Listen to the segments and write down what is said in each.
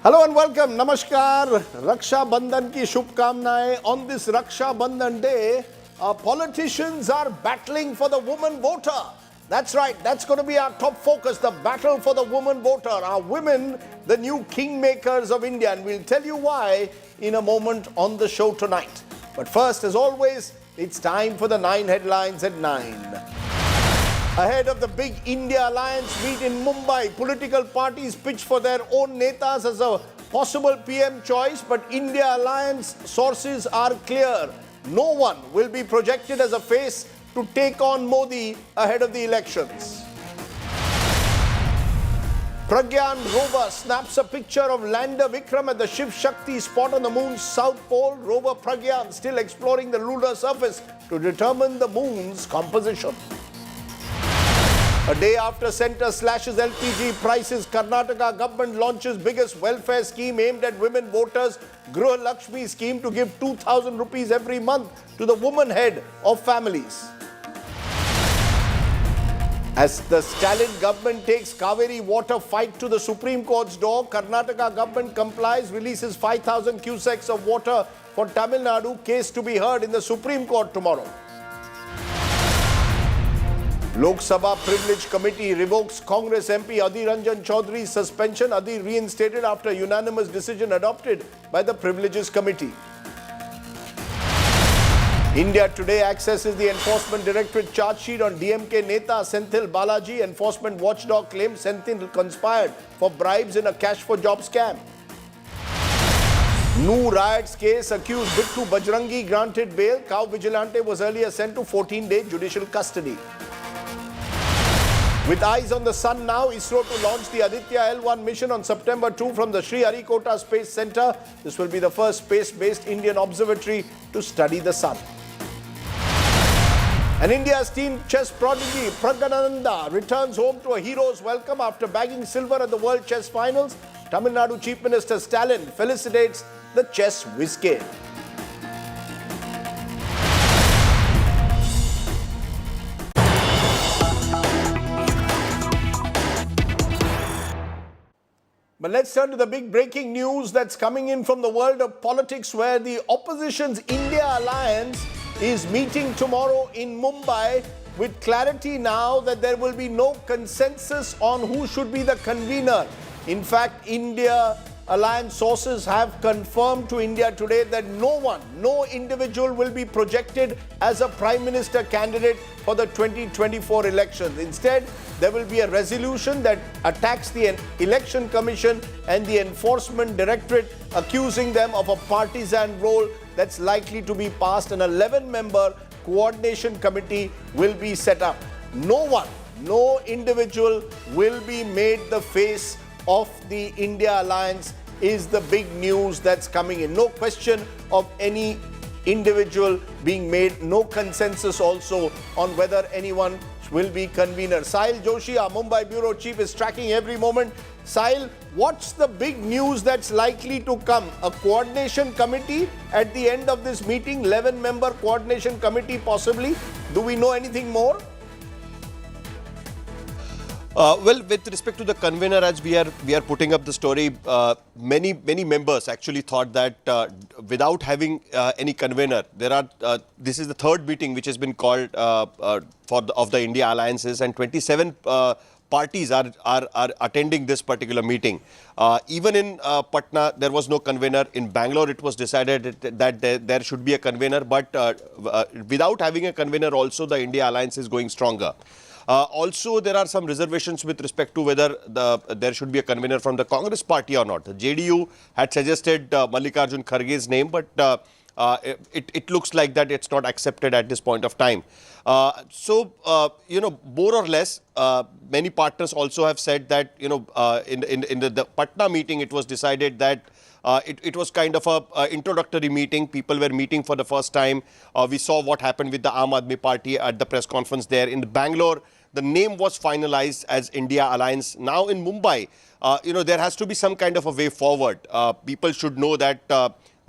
Hello and welcome. Namaskar. Raksha Bandhan ki shubhkamnaएं. On this Raksha Bandhan day, our politicians are battling for the woman voter. That's right. That's going to be our top focus, the battle for the woman voter. Are women the new kingmakers of India? And we'll tell you why in a moment on the show tonight. But first, as always, it's time for the 9 headlines at 9. Ahead of the big India Alliance meet in Mumbai, political parties pitch for their own netas as a possible PM choice, but India Alliance sources are clear. No one will be projected as a face to take on Modi ahead of the elections. Pragyan rover snaps a picture of lander Vikram at the Shiv Shakti spot on the moon's south pole. Rover Pragyan still exploring the lunar surface to determine the moon's composition. A day after centre slashes LPG prices, Karnataka government launches biggest welfare scheme aimed at women voters, Gruh Lakshmi scheme to give 2,000 rupees every month to the woman head of families. As the Stalin government takes Kaveri water fight to the Supreme Court's door, Karnataka government complies, releases 5,000 cusecs of water for Tamil Nadu, case to be heard in the Supreme Court tomorrow. Lok Sabha Privilege Committee revokes Congress MP Adhir Ranjan Chaudhary's suspension. Adhir reinstated after unanimous decision adopted by the Privileges Committee. India Today accesses the Enforcement Directorate charge sheet on DMK Neta Senthil Balaji. Enforcement watchdog claims Senthil conspired for bribes in a cash for job scam. New riots case accused Bittu Bajrangi granted bail. Cow vigilante was earlier sent to 14-day judicial custody. With eyes on the sun now, ISRO to launch the Aditya L1 mission on September 2 from the Sriharikota Space Centre. This will be the first space-based Indian observatory to study the sun. And India's teen chess prodigy Pragyananda returns home to a hero's welcome after bagging silver at the World Chess Finals. Tamil Nadu Chief Minister Stalin felicitates the chess whiz-kid. But let's turn to the big breaking news that's coming in from the world of politics, where the opposition's India Alliance is meeting tomorrow in Mumbai with clarity now that there will be no consensus on who should be the convener. In fact, India Alliance sources have confirmed to India Today that no individual will be projected as a Prime Minister candidate for the 2024 elections. Instead, there will be a resolution that attacks the Election Commission and the Enforcement Directorate, accusing them of a partisan role that's likely to be passed. An 11-member coordination committee will be set up. No individual will be made the face of the India Alliance is the big news that's coming in. No question of any individual being made. No consensus also on whether anyone will be convener. Sahil Joshi, our Mumbai Bureau Chief, is tracking every moment. Sahil, what's the big news that's likely to come? A coordination committee at the end of this meeting, 11-member coordination committee possibly. Do we know anything more? Well, with respect to the convener, as we are putting up the story, many members actually thought that without having any convener, this is the third meeting which has been called of the India Alliances, and 27 parties are attending this particular meeting. Even in Patna, there was no convener. In Bangalore, it was decided that there should be a convener, but without having a convener also, the India Alliance is going stronger. Also, there are some reservations with respect to whether there should be a convener from the Congress party or not. The JDU had suggested Mallikarjun Kharge's name, but it looks like that it's not accepted at this point of time. So, more or less, many partners also have said that, in the Patna meeting, it was decided that it was kind of a introductory meeting. People were meeting for the first time. We saw what happened with the Aam Aadmi Party at the press conference there. In Bangalore, the name was finalized as India Alliance. Now in Mumbai, there has to be some kind of a way forward. People should know that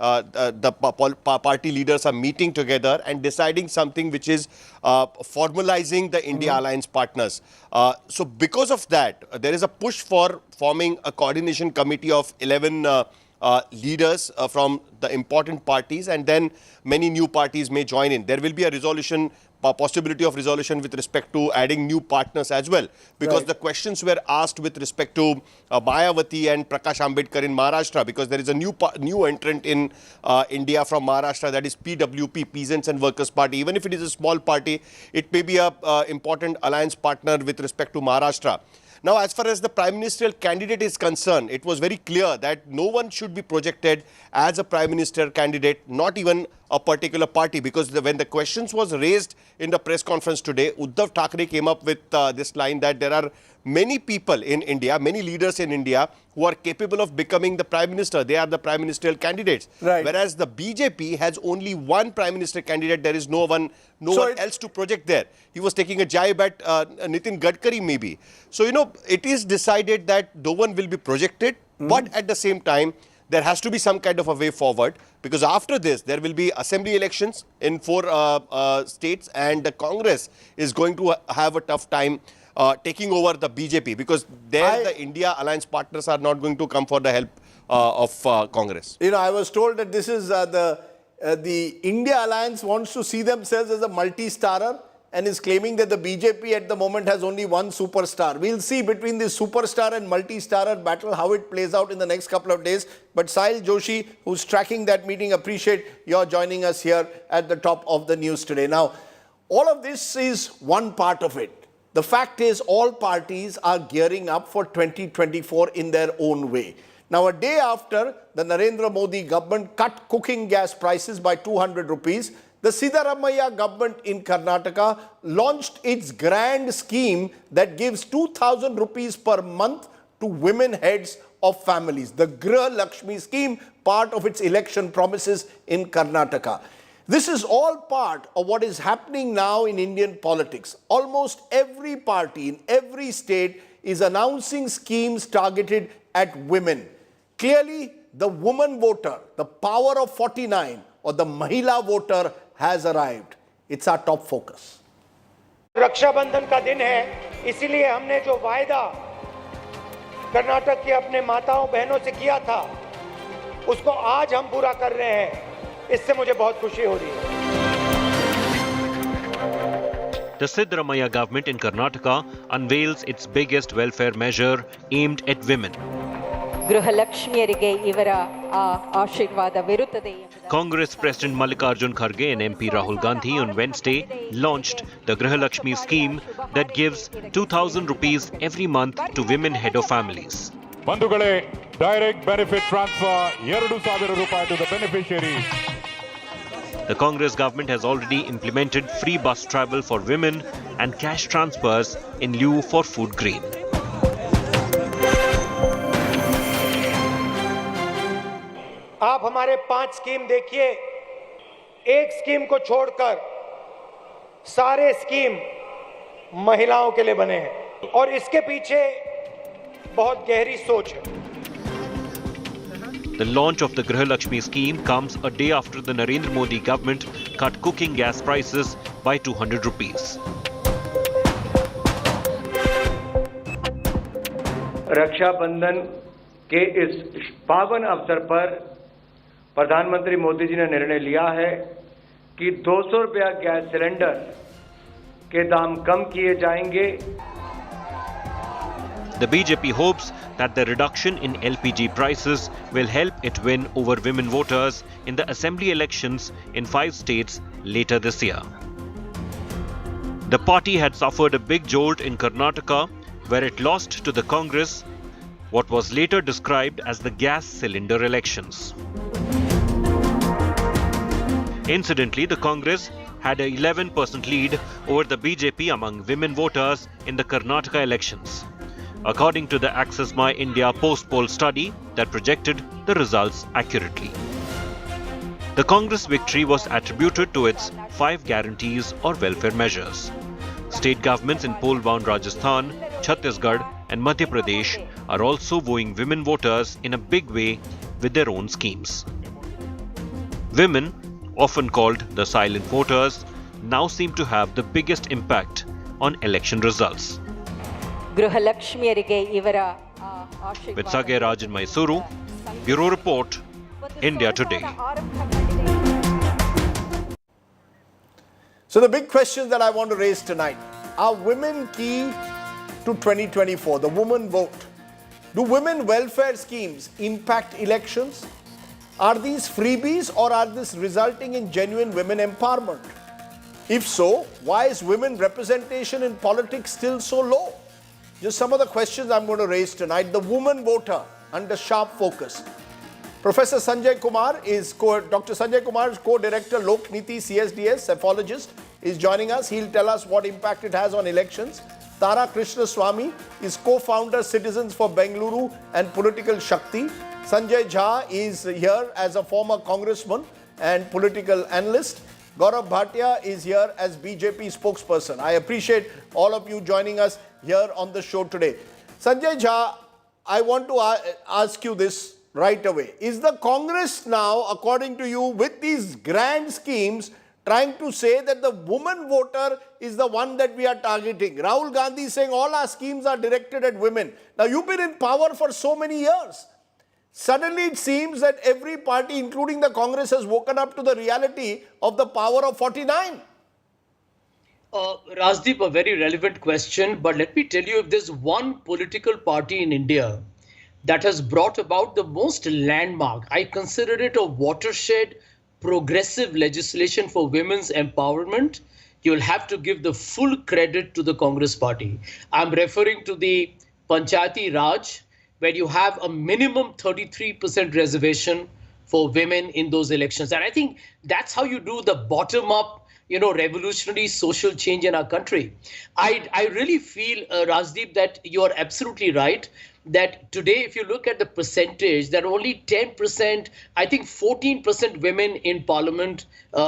party leaders are meeting together and deciding something which is formalizing the India Alliance partners. So because of that, there is a push for forming a coordination committee of 11 leaders from the important parties, and then many new parties may join in. There will be a resolution, possibility of resolution with respect to adding new partners as well, because the questions were asked with respect to Mayawati and Prakash Ambedkar in Maharashtra, because there is a new entrant in India from Maharashtra, that is PWP, Peasants and Workers Party. Even if it is a small party, it may be a important alliance partner with respect to Maharashtra. Now, as far as the Prime Ministerial candidate is concerned, it was very clear that no one should be projected as a Prime Minister candidate, not even a particular party, because when the questions was raised in the press conference today, Uddhav Thackeray came up with this line that there are many people in India, many leaders in India who are capable of becoming the Prime Minister. They are the Prime Ministerial candidates. Right. Whereas the BJP has only one Prime Minister candidate. There is no one else to project there. He was taking a jibe at Nitin Gadkari maybe. So, it is decided that no one will be projected, but at the same time, there has to be some kind of a way forward, because after this, there will be assembly elections in 4 states, and the Congress is going to have a tough time taking over the BJP, because the India alliance partners are not going to come for the help of Congress. I was told that this is the India alliance wants to see themselves as a multi-starrer and is claiming that the BJP at the moment has only one superstar. We'll see between the superstar and multi-starrer battle how it plays out in the next couple of days. But Sahil Joshi, who's tracking that meeting, appreciate your joining us here at the top of the news today. Now, all of this is one part of it. The fact is, all parties are gearing up for 2024 in their own way. Now, a day after the Narendra Modi government cut cooking gas prices by 200 rupees, the Siddaramaiah government in Karnataka launched its grand scheme that gives 2,000 rupees per month to women heads of families. The Griha Lakshmi scheme, part of its election promises in Karnataka. This is all part of what is happening now in Indian politics. Almost every party in every state is announcing schemes targeted at women. Clearly, the woman voter, the power of 49, or the Mahila voter has arrived. It's our top focus. Rakshabandhan का दिन है, इसीलिए हमने जो वायदा कर्नाटक के अपने माताओं बहनों से किया था, उसको आज हम पूरा कर रहे हैं। इससे मुझे बहुत खुशी हो रही है। The Siddaramaiah government in Karnataka unveils its biggest welfare measure aimed at women. Congress President Mallikarjun Kharge and MP Rahul Gandhi on Wednesday launched the Griha Lakshmi scheme that gives 2,000 rupees every month to women head of families. Bandhugale, direct benefit transfer 2,000 rupees to the beneficiaries. The Congress government has already implemented free bus travel for women and cash transfers in lieu for food grain. आप हमारे 5 scheme देखिए, एक scheme को छोड़कर सारे scheme महिलाओं के लिए बने हैं और इसके पीछे बहुत गहरी सोच है. The launch of the Griha Lakshmi scheme comes a day after the Narendra Modi government cut cooking gas prices by 200 rupees. Rakshabandhan के इस पावन अवसर पर प्रधानमंत्री मोदी जी ने निर्णय लिया है कि 200 रुपया गैस सिलेंडर के दाम कम किए जाएंगे. The BJP hopes that the reduction in LPG prices will help it win over women voters in the assembly elections in 5 states later this year. The party had suffered a big jolt in Karnataka, where it lost to the Congress what was later described as the gas cylinder elections. Incidentally, the Congress had an 11% lead over the BJP among women voters in the Karnataka elections, according to the Access My India post-poll study that projected the results accurately. The Congress victory was attributed to its 5 guarantees or welfare measures. State governments in poll-bound Rajasthan, Chhattisgarh and Madhya Pradesh are also wooing women voters in a big way with their own schemes. Women, often called the silent voters, now seem to have the biggest impact on election results. ಗೃಹಲಕ್ಷ್ಮಿಯರಿಗೆ ಇವರ With Sage Raj in Mysuru, Bureau Report, India Today. So the big questions that I want to raise tonight, are women key to 2024, the woman vote? Do women welfare schemes impact elections? Are these freebies or are this resulting in genuine women empowerment? If so, why is women representation in politics still so low? Just some of the questions I'm going to raise tonight. The woman voter under sharp focus. Professor Sanjay Kumar Dr. Sanjay Kumar is co-director Lok Niti CSDS, cephalogist, is joining us. He'll tell us what impact it has on elections. Tara Krishna Swamy is co-founder Citizens for Bengaluru and Political Shakti. Sanjay Jha is here as a former congressman and political analyst. Gaurav Bhatia is here as BJP spokesperson. I appreciate all of you joining us here on the show today. Sanjay Jha, I want to ask you this right away. Is the Congress now, according to you, with these grand schemes, trying to say that the woman voter is the one that we are targeting? Rahul Gandhi is saying all our schemes are directed at women. Now, you've been in power for so many years. Suddenly, it seems that every party, including the Congress, has woken up to the reality of the power of 49. Rajdeep, a very relevant question, but let me tell you, if there's one political party in India that has brought about the most landmark, I consider it a watershed, progressive legislation for women's empowerment, you'll have to give the full credit to the Congress party. I'm referring to the Panchayati Raj, where you have a minimum 33% reservation for women in those elections. And I think that's how you do the bottom-up, revolutionary social change in our country. I really feel, Rajdeep, that you are absolutely right, that today, if you look at the percentage, there are only 10%, I think 14% women in parliament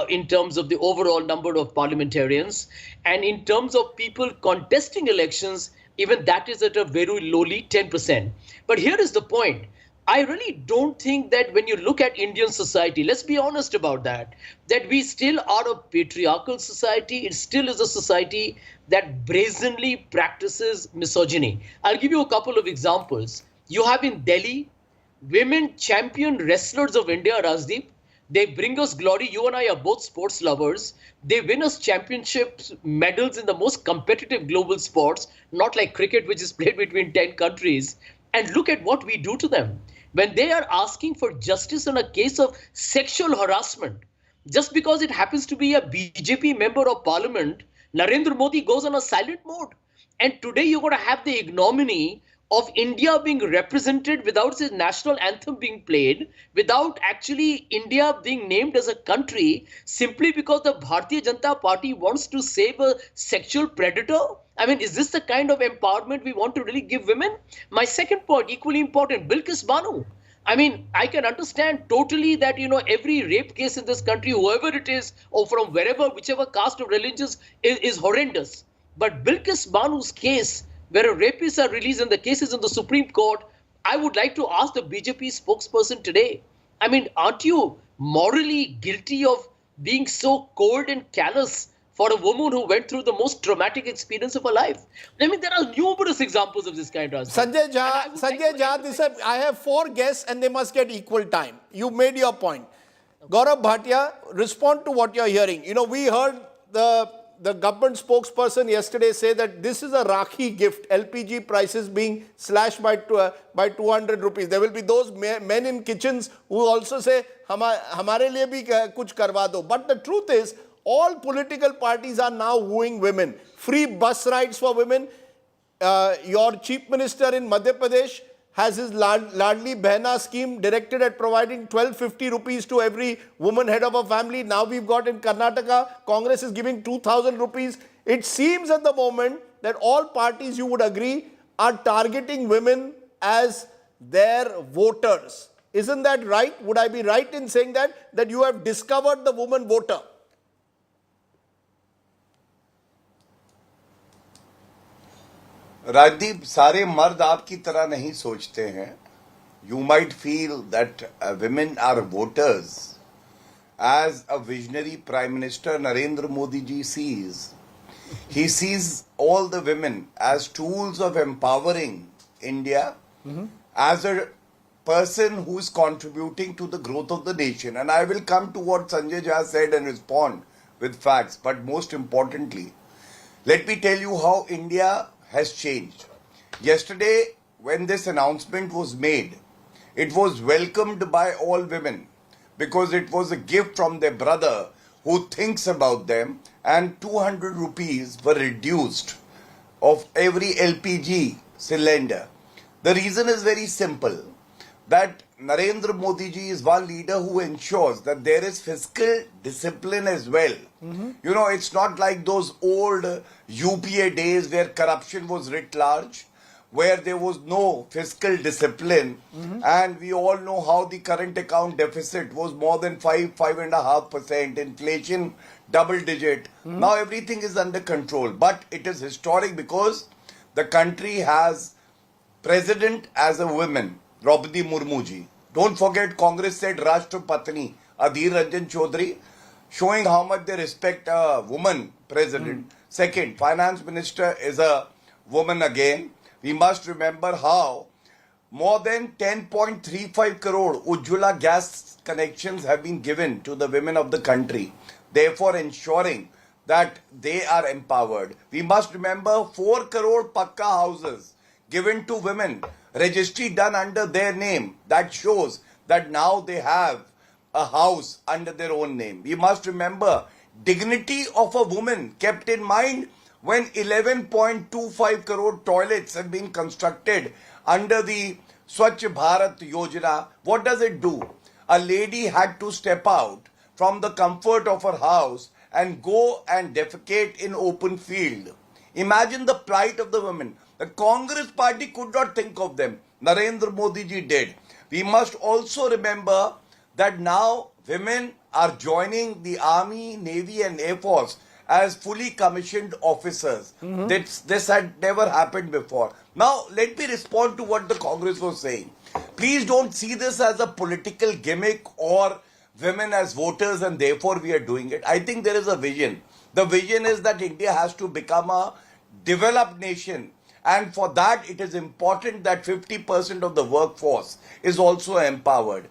in terms of the overall number of parliamentarians. And in terms of people contesting elections, even that is at a very lowly 10%. But here is the point. I really don't think that when you look at Indian society, let's be honest about that we still are a patriarchal society. It still is a society that brazenly practices misogyny. I'll give you a couple of examples. You have in Delhi, women champion wrestlers of India, Rajdeep. They bring us glory. You and I are both sports lovers. They win us championships, medals in the most competitive global sports, not like cricket, which is played between 10 countries. And look at what we do to them. When they are asking for justice in a case of sexual harassment, just because it happens to be a BJP member of parliament, Narendra Modi goes on a silent mode. And today you're going to have the ignominy of India being represented without its national anthem being played, without actually India being named as a country, simply because the Bharatiya Janata Party wants to save a sexual predator. I mean, is this the kind of empowerment we want to really give women? My second point, equally important, Bilkis Banu. I mean, I can understand totally that, every rape case in this country, whoever it is, or from wherever, whichever caste or religions, is horrendous. But Bilkis Banu's case, where a rapist are released and the case is in the Supreme Court, I would like to ask the BJP spokesperson today, I mean, aren't you morally guilty of being so cold and callous for a woman who went through the most traumatic experience of her life? I mean, there are numerous examples of this kind, Rajdeep. Sanjay Jha, I have 4 guests and they must get equal time. You made your point. Gaurav Bhatia, respond to what you're hearing. We heard the government spokesperson yesterday say that this is a Rakhi gift, LPG prices being slashed by 200 rupees. There will be those men in kitchens who also say, hamare liye bhi kuch karwa do. But the truth is, all political parties are now wooing women. Free bus rides for women. Your chief minister in Madhya Pradesh has his Ladli Behna scheme directed at providing 1250 rupees to every woman head of a family. Now we've got in Karnataka, Congress is giving 2000 rupees. It seems at the moment that all parties, you would agree, are targeting women as their voters. Isn't that right? Would I be right in saying that you have discovered the woman voter? Rajdeep, सारे मर्द आपकी तरह नहीं सोचते हैं. You might feel that women are voters as a visionary Prime Minister Narendra Modi ji sees. He sees all the women as tools of empowering India, as a person who is contributing to the growth of the nation. And I will come to what Sanjay Jha said and respond with facts. But most importantly, let me tell you how India has changed. Yesterday, when this announcement was made, it was welcomed by all women because it was a gift from their brother who thinks about them, and 200 rupees were reduced of every LPG cylinder. The reason is very simple, that Narendra Modi ji is one leader who ensures that there is fiscal discipline as well. You know, it's not like those old UPA days where corruption was writ large, where there was no fiscal discipline, and we all know how the current account deficit was more than 5.5%, inflation double digit. Now everything is under control, but it is historic because the country has president as a woman, Draupadi Murmu ji. Don't forget, Congress said Rashtra Patni, Adhir Ranjan Chaudhary, showing how much they respect a woman president. Second, finance minister is a woman again. We must remember how more than 10.35 crore Ujjwala gas connections have been given to the women of the country, therefore ensuring that they are empowered. We must remember 4 crore Pakka houses given to women, registry done under their name. That shows that now they have a house under their own name. We must remember dignity of a woman kept in mind when 11.25 crore toilets have been constructed under the Swachh Bharat Yojana. What does it do? A lady had to step out from the comfort of her house and go and defecate in open field. Imagine the plight of the women. The Congress party could not think of them. Narendra Modi ji did. We must also remember that now women are joining the Army, Navy and Air Force as fully commissioned officers. This had never happened before. Now, let me respond to what the Congress was saying. Please don't see this as a political gimmick or women as voters and therefore we are doing it. I think there is a vision. The vision is that India has to become a developed nation. And for that, it is important that 50% of the workforce is also empowered.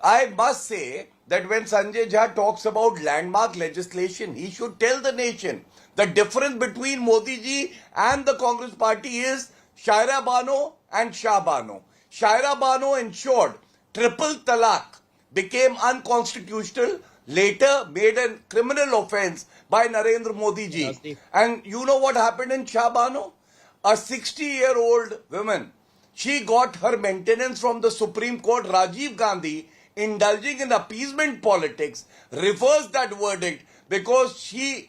I must say that when Sanjay Jha talks about landmark legislation, he should tell the nation the difference between Modi ji and the Congress party is Shaira Bano and Shah Bano. Shaira Bano ensured triple talaq became unconstitutional, later made a criminal offence by Narendra Modi ji. Rajdeep. And you know what happened in Shah Bano? A 60-year-old woman, she got her maintenance from the Supreme Court. Rajiv Gandhi, indulging in appeasement politics, reversed that verdict because the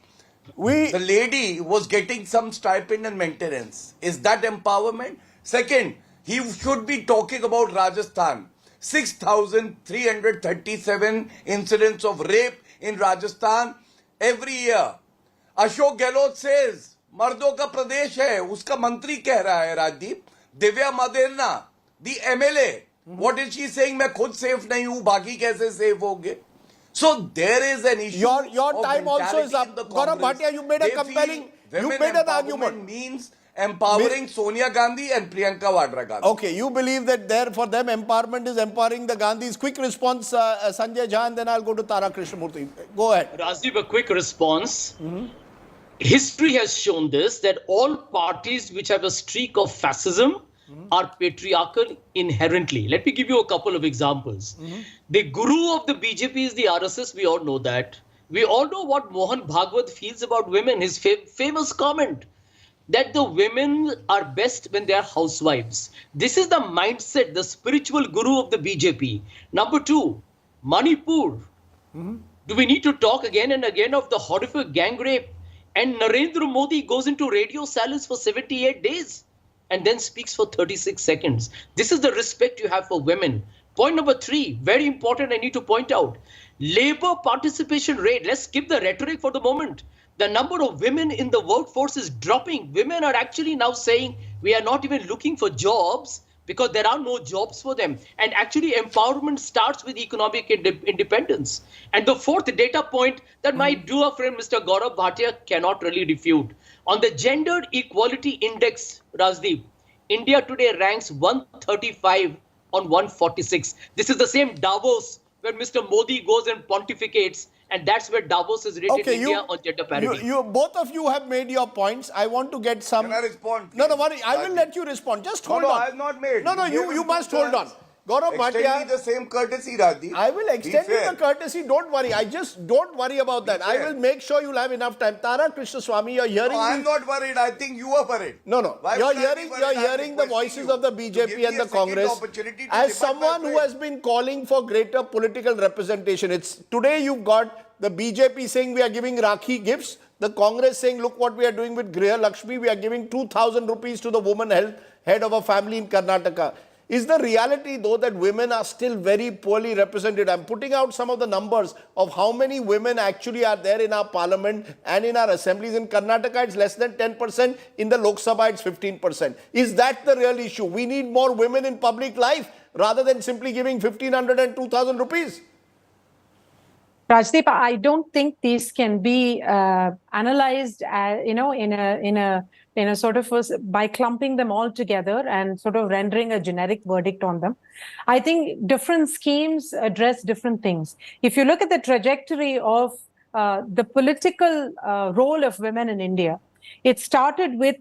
lady was getting some stipend and maintenance. Is that empowerment? Second, he should be talking about Rajasthan. 6,337 incidents of rape in Rajasthan every year. Ashok Gehlot says, मर्दों का प्रदेश है, उसका मंत्री कह रहा है Rajdeep. Divya मदेरना, the MLA, what is she saying? मैं खुद safe नहीं हूँ, बाकी कैसे safe होंगे? So there is an issue. Your of time also is up. mentality in the Gaurav Congress. Bhatia, you made a They compelling, feel you women made an empowerment argument. means empowering Sonia Gandhi and Priyanka Vadra Gandhi. Okay, you believe that there for them empowerment is empowering the Gandhis. Quick response, Sanjay Jha, and then I'll go to Tara Krishnamurthy. Go ahead. Rajdeep, a quick response. History has shown this, that all parties which have a streak of fascism are patriarchal inherently. Let me give you a couple of examples. The guru of the BJP is the RSS. We all know that. We all know what Mohan Bhagwat feels about women. His famous comment that the women are best when they are housewives. This is the mindset, the spiritual guru of the BJP. Number two, Manipur. Do we need to talk again and again of the horrific gang rape? And Narendra Modi goes into radio silence for 78 days and then speaks for 36 seconds. This is the respect you have for women. Point number three, very important, I need to point out. Labor participation rate. Let's skip the rhetoric for the moment. The number of women in the workforce is dropping. Women are actually now saying we are not even looking for jobs. because there are no jobs for them. And actually, empowerment starts with economic independence. And the fourth data point that my dear friend Mr. Gaurav Bhatia cannot really refute. On the Gender Equality Index, Rajdeep, India today ranks 135 on 146. This is the same Davos where Mr. Modi goes and pontificates, and that's where Davos is rated India on gender parity. You both of you have made your points. I want to get some. Can I respond? No, worry. I will let you respond. Just hold on. I have not made. No, you must hold on. Gaurav Extend Bhatia, me the same courtesy, Rajdeep. I will extend you the courtesy. Don't worry. Don't worry about that. I will make sure you'll have enough time. Tara Krishnaswamy, you're hearing. No, I'm not worried. I think you are worried. No. Why You're would I be worried? hearing the voices of the BJP and the Congress. As someone who has been calling for greater political representation, today you've got the BJP saying we are giving Rakhi gifts. The Congress saying, look what we are doing with Griha Lakshmi. We are giving 2,000 rupees to the woman head of a family in Karnataka. Is the reality, though, that women are still very poorly represented? I'm putting out some of the numbers of how many women actually are there in our parliament and in our assemblies. In Karnataka, it's less than 10%. In the Lok Sabha, it's 15%. Is that the real issue? We need more women in public life rather than simply giving 1,500 and 2,000 rupees. Rajdeep, I don't think these can be analyzed, in a sort of by clumping them all together and sort of rendering a generic verdict on them. I think different schemes address different things. If you look at the trajectory of the political role of women in India, it started with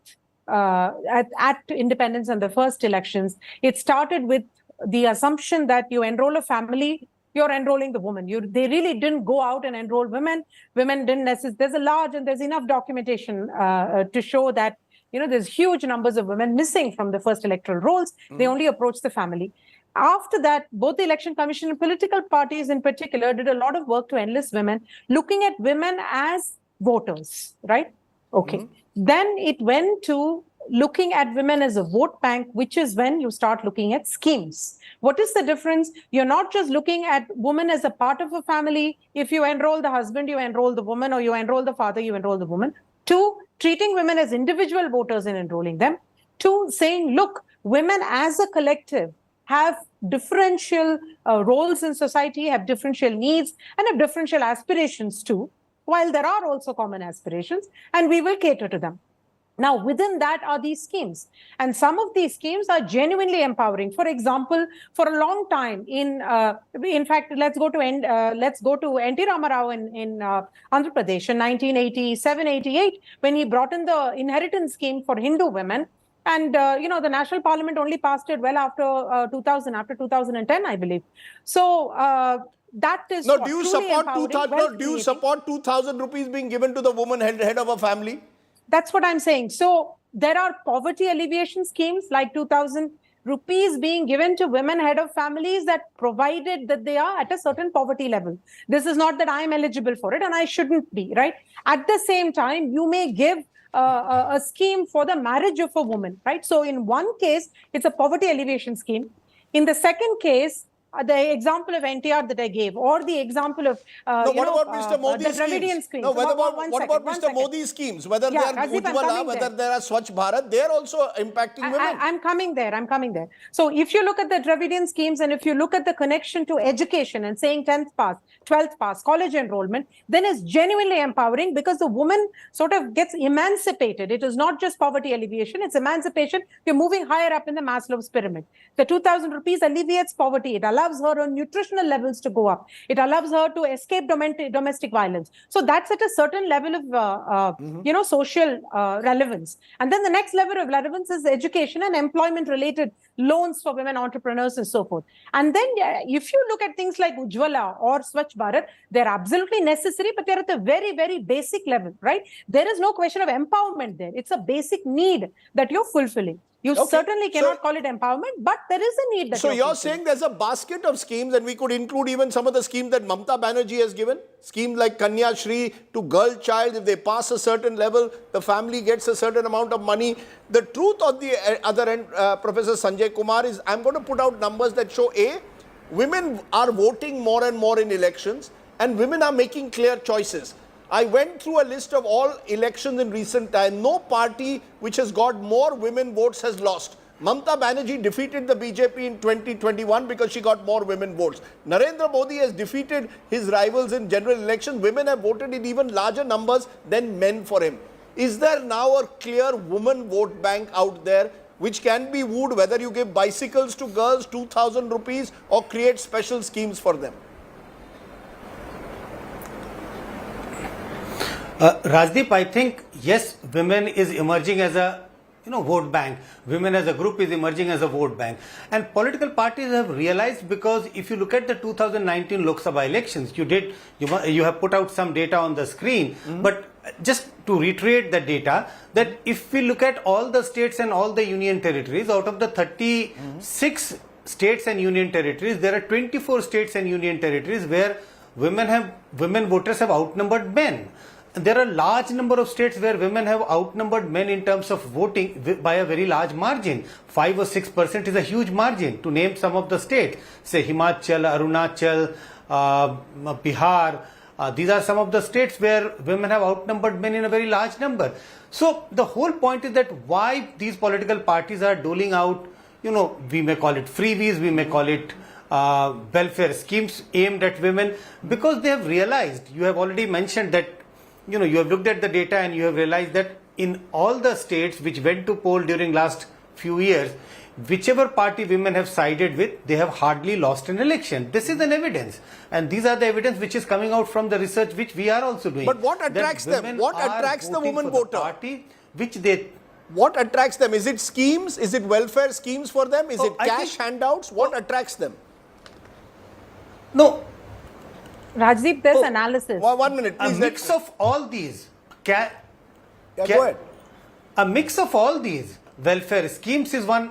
at independence and the first elections. It started with the assumption that you enroll a family, you're enrolling the woman. They really didn't go out and enroll women. Women didn't necessarily. There's enough documentation to show that, there's huge numbers of women missing from the first electoral rolls. They only approached the family. After that, both the Election Commission and political parties in particular did a lot of work to enlist women, looking at women as voters, right? Okay. Then it went to looking at women as a vote bank, which is when you start looking at schemes. What is the difference? You're not just looking at women as a part of a family. If you enroll the husband, you enroll the woman, or you enroll the father, you enroll the woman. 2, treating women as individual voters and enrolling them. 2, saying, look, women as a collective have differential roles in society, have differential needs, and have differential aspirations too, while there are also common aspirations, and we will cater to them. Now, within that are these schemes. And some of these schemes are genuinely empowering. For example, for a long time, in fact, let's go to N.T. Ramarao in Andhra Pradesh in 1987-88, when he brought in the inheritance scheme for Hindu women. And, the National Parliament only passed it well after 2010, I believe. So, that is do you support 2,000 rupees being given to the woman head of a family? That's what I'm saying. So there are poverty alleviation schemes like 2,000 rupees being given to women head of families, that provided that they are at a certain poverty level. This is not that I'm eligible for it and I shouldn't be, right? At the same time, you may give a scheme for the marriage of a woman, right? So in one case, it's a poverty alleviation scheme. In the second case, the example of NTR that I gave, or the example of what about Mr. Modi's schemes? No, what about Mr. Modi's schemes? Whether they are Ujjwala, whether they are Swachh Bharat, they are also impacting women. I'm coming there. So if you look at the Dravidian schemes, and if you look at the connection to education and saying 10th pass, 12th pass, college enrollment, then it's genuinely empowering, because the woman sort of gets emancipated. It is not just poverty alleviation, it's emancipation. You're moving higher up in the Maslow's pyramid. The 2,000 rupees alleviates poverty. It allows her on nutritional levels to go up. It allows her to escape domestic violence. So that's at a certain level of, social relevance. And then the next level of relevance is education and employment-related loans for women entrepreneurs and so forth. And then if you look at things like Ujjwala or Swachh Bharat, they're absolutely necessary, but they're at a very, very basic level, right? There is no question of empowerment there. It's a basic need that you're fulfilling. You certainly cannot call it empowerment, but there is a need. So you're saying there's a basket of schemes, and we could include even some of the schemes that Mamata Banerjee has given? Schemes like Kanya Shri to girl child, if they pass a certain level, the family gets a certain amount of money. The truth on the other end, Professor Sanjay Kumar, is I'm going to put out numbers that show, women are voting more and more in elections, and women are making clear choices. I went through a list of all elections in recent time. No party which has got more women votes has lost. Mamta Banerjee defeated the BJP in 2021 because she got more women votes. Narendra Modi has defeated his rivals in general elections. Women have voted in even larger numbers than men for him. Is there now a clear woman vote bank out there which can be wooed, whether you give bicycles to girls, 2,000 rupees, or create special schemes for them? Rajdeep, I think, yes, women is emerging as a vote bank. Women as a group is emerging as a vote bank. And political parties have realized, because if you look at the 2019 Lok Sabha elections, you have put out some data on the screen, but just to reiterate the data, that if we look at all the states and all the union territories, out of the 36 states and union territories, there are 24 states and union territories where women voters have outnumbered men. There are a large number of states where women have outnumbered men in terms of voting by a very large margin. 5 or 6% is a huge margin. To name some of the states, say Himachal, Arunachal, Bihar, these are some of the states where women have outnumbered men in a very large number. So the whole point is that why these political parties are doling out, we may call it freebies, we may call it welfare schemes aimed at women, because they have realized, you have already mentioned that, you have looked at the data and you have realized that in all the states which went to poll during last few years, whichever party women have sided with, they have hardly lost an election. This is an evidence. And these are the evidence which is coming out from the research which we are also doing. But what attracts them? What attracts the woman voter? Party What attracts them? Is it schemes? Is it welfare schemes for them? Is it cash handouts? What attracts them? No. Rajdeep, there's analysis. 1 minute, please. A mix of all these. Go ahead. A mix of all these. Welfare schemes is one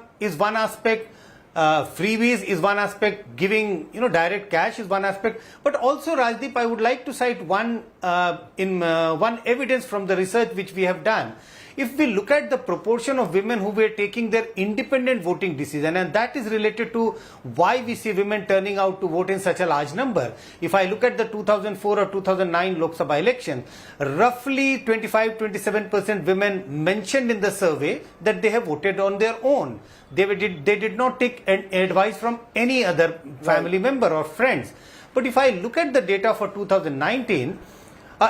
aspect. Freebies is one aspect. Giving direct cash is one aspect. But also, Rajdeep, I would like to cite one evidence from the research which we have done. If we look at the proportion of women who were taking their independent voting decision, and that is related to why we see women turning out to vote in such a large number. If I look at the 2004 or 2009 Lok Sabha election, roughly 25-27% women mentioned in the survey that they have voted on their own. They did not take advice from any other family member or friends. But if I look at the data for 2019,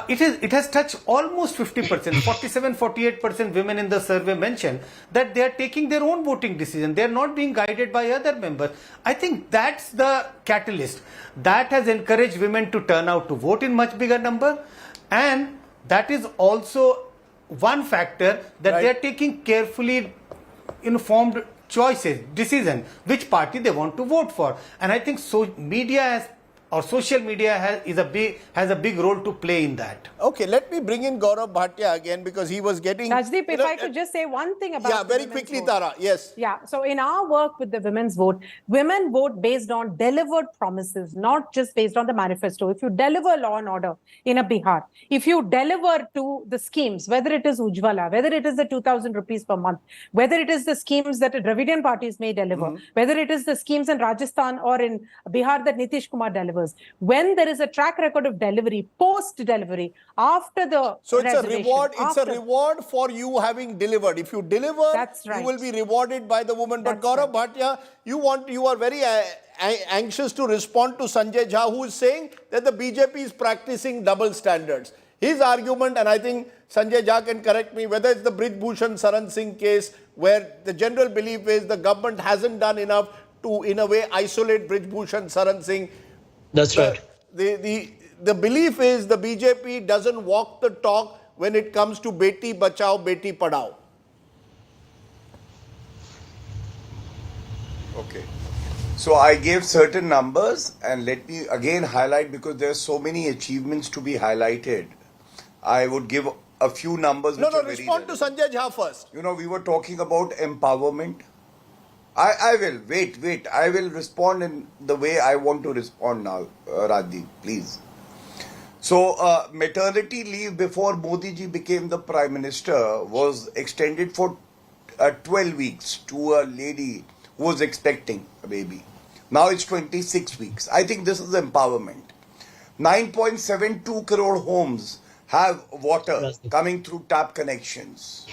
it has touched almost 50%, 47-48% women in the survey mentioned that they are taking their own voting decision. They are not being guided by other members. I think that's the catalyst. That has encouraged women to turn out to vote in much bigger number. And that is also one factor that they are taking carefully informed decision, which party they want to vote for. And I think social media has a big role to play in that. Okay, let me bring in Gaurav Bhatia again, because he was getting... Rajdeep, if I could just say one thing about... Yeah, very quickly, Tara. Yes. Yeah, so in our work with the women's vote, women vote based on delivered promises, not just based on the manifesto. If you deliver law and order in a Bihar, if you deliver to the schemes, whether it is Ujjwala, whether it is the 2,000 rupees per month, whether it is the schemes that Dravidian parties may deliver, whether it is the schemes in Rajasthan or in Bihar that Nitish Kumar delivers, when there is a track record of delivery, post-delivery, after the So it's a reward. It's a reward for you having delivered. If you deliver, that's right, you will be rewarded by the woman. But That's Gaurav Bhatia, you are very anxious to respond to Sanjay Jha, who is saying that the BJP is practicing double standards. His argument, and I think Sanjay Jha can correct me, whether it's the Brij Bhushan Saran Singh case, where the general belief is the government hasn't done enough to, in a way, isolate Brij Bhushan Saran Singh. That's right. The belief is the BJP doesn't walk the talk when it comes to Beti Bachao, Beti Padhao. Okay. So I gave certain numbers, and let me again highlight, because there are so many achievements to be highlighted. I would give a few numbers. Respond to Sanjay Jha first. We were talking about empowerment. I will. Wait. I will respond in the way I want to respond now, Rajdeep, please. So, maternity leave before Modi ji became the Prime Minister was extended for 12 weeks to a lady who was expecting a baby. Now it's 26 weeks. I think this is empowerment. 9.72 crore homes have water coming through tap connections.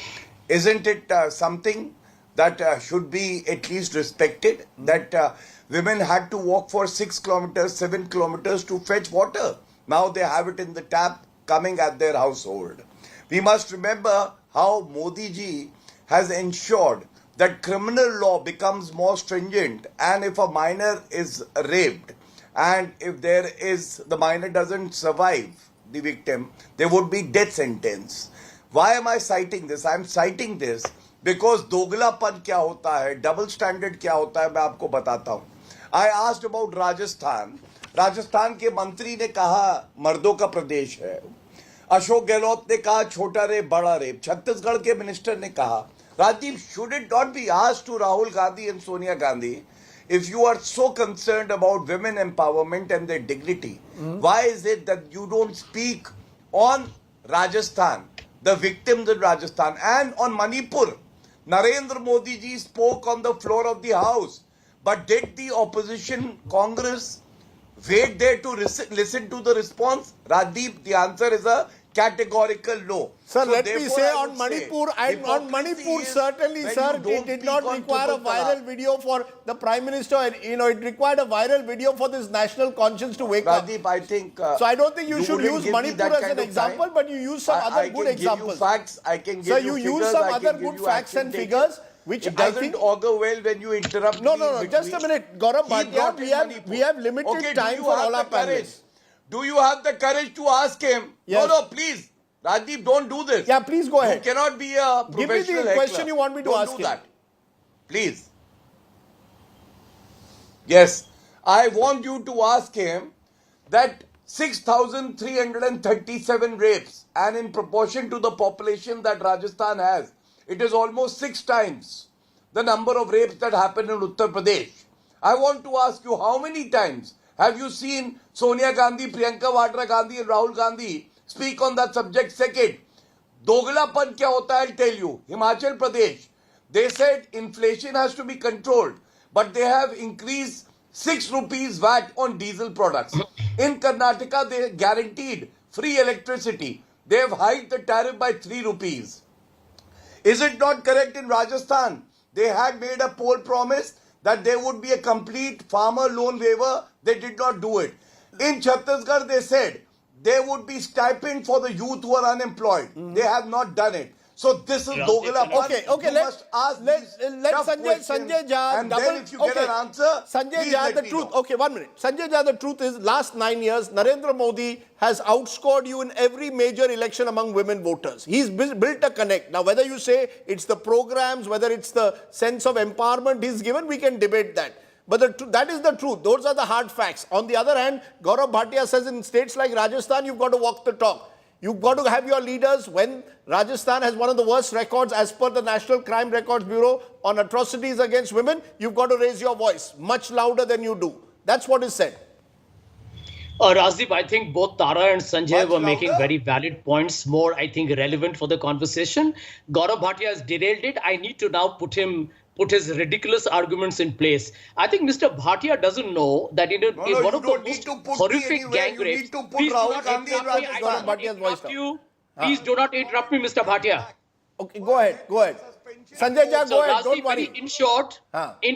Isn't it something? that should be at least respected, that women had to walk for 6 kilometers, 7 kilometers to fetch water. Now they have it in the tap coming at their household. We must remember how Modi ji has ensured that criminal law becomes more stringent, and if a minor is raped and if the minor doesn't survive the victim, there would be death sentence. Why am I citing this? I am citing this because दोगलापन क्या होता है, double standard क्या होता है, मैं आपको बताता हूँ. I asked about Rajasthan. Rajasthan के मंत्री ने कहा मर्दों का प्रदेश है. अशोक गहलोत ने कहा छोटा रेप बड़ा रेप. छत्तीसगढ़ के मिनिस्टर ने कहा, Rajdeep, should it not be asked to Rahul Gandhi and Sonia Gandhi, if you are so concerned about women empowerment and their dignity, why is it that you don't speak on Rajasthan, the victims in Rajasthan, and on Manipur? Narendra Modi ji spoke on the floor of the house, but did the opposition Congress wait there to listen to the response? Rajdeep, the answer is a categorical no. Sir, so let me say on Manipur, and on Manipur certainly, sir, it did not require a viral video for the Prime Minister, and it required a viral video for this national conscience to wake up. Rajdeep, I think... so I don't think you should use Manipur as an example, but you use some other good examples. I can give you figures. Sir, you use some other good facts and figures, which it doesn't augur well when you interrupt me. No, just a minute. Gaurav Bhatia, we have limited time for all our panelists. Do you have the courage to ask him? Yes. No, please. Rajdeep, don't do this. Yeah, please go ahead. You cannot be a professional Give me the heckler. question you want me to ask Don't him. do that. Please. Yes. I want you to ask him that 6,337 rapes, and in proportion to the population that Rajasthan has, it is almost 6 times the number of rapes that happen in Uttar Pradesh. I want to ask you, how many times have you seen Sonia Gandhi, Priyanka Vadra Gandhi and Rahul Gandhi speak on that subject? Second, दोगलापन क्या होता है? I'll tell you. Himachal Pradesh, they said inflation has to be controlled, but they have increased 6 rupees VAT on diesel products. In Karnataka, they guaranteed free electricity. They have hiked the tariff by 3 rupees. Is it not correct in Rajasthan? They had made a poll promise that there would be a complete farmer loan waiver. They did not do it. In Chhattisgarh, they said there would be stipend for the youth who are unemployed. They have not done it. So this is Dogalapan. Okay, let's ask. Let Sanjay Jha and then if you get an answer, Sanjay Jha, the truth. Okay, 1 minute. Sanjay Jha, the truth is, last 9 years, Narendra Modi has outscored you in every major election among women voters. He's built a connect. Now, whether you say it's the programs, whether it's the sense of empowerment he's given, we can debate that. But that is the truth. Those are the hard facts. On the other hand, Gaurav Bhatia says in states like Rajasthan, you've got to walk the talk. You've got to have your leaders. When Rajasthan has one of the worst records as per the National Crime Records Bureau on atrocities against women, you've got to raise your voice much louder than you do. That's what is said. Rajdeep, I think both Tara and Sanjay were making very valid points, more, I think, relevant for the conversation. Gaurav Bhatia has derailed it. I need to now put his ridiculous arguments in place. I think Mr. Bhatia doesn't know that in one of the most horrific gang rapes. Please do not interrupt me. Please do not interrupt me, Mr. Bhatia. Okay, go ahead. Sanjay Jha, go ahead. Don't worry. In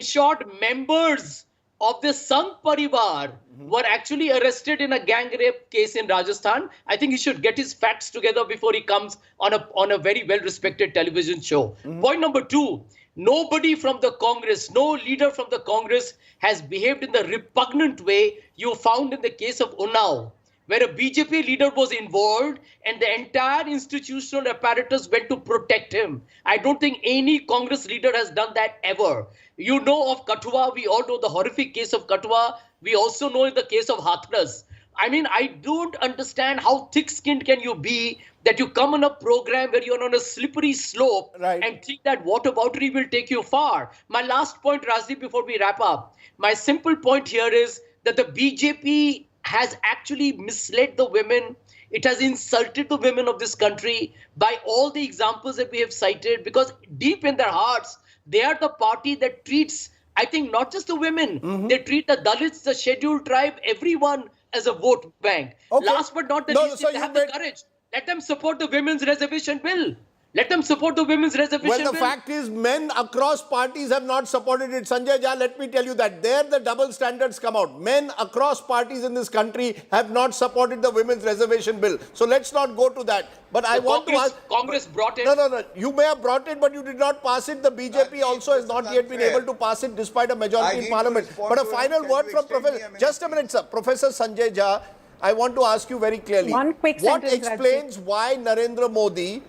short, members of the Sangh Parivar were actually arrested in a gang rape case in Rajasthan. I think he should get his facts together before he comes on a very well-respected television show. Point number 2. Nobody from the Congress, no leader from the Congress has behaved in the repugnant way you found in the case of Unnao, where a BJP leader was involved and the entire institutional apparatus went to protect him. I don't think any Congress leader has done that ever. You know of Kathua, we all know the horrific case of Kathua. We also know the case of Hathras. I mean, I don't understand how thick-skinned can you be that you come on a program where you're on a slippery slope and think that whataboutery will take you far. My last point, Rajdeep, before we wrap up. My simple point here is that the BJP has actually misled the women. It has insulted the women of this country by all the examples that we have cited, because deep in their hearts, they are the party that treats, I think, not just the women. They treat the Dalits, the scheduled tribe, everyone as a vote bank. Last but not the least, they have the courage. Let them support the women's reservation bill. Let them support the women's reservation Well, the bill. fact is, men across parties have not supported it. Sanjay Jha, let me tell you that. There the double standards come out. Men across parties in this country have not supported the women's reservation bill. So let's not go to that. But I want to ask... Congress brought it. No. You may have brought it, but you did not pass it. The BJP also has not yet been able to pass it despite a majority in parliament. But a final word from Professor... Just a minute, sir. Professor Sanjay Jha, I want to ask you very clearly. One quick what sentence, explains why Narendra Modi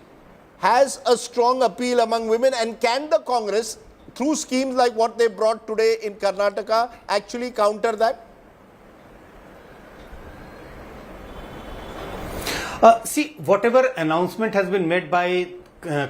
has a strong appeal among women, and can the Congress, through schemes like what they brought today in Karnataka, actually counter that? See, whatever announcement has been made by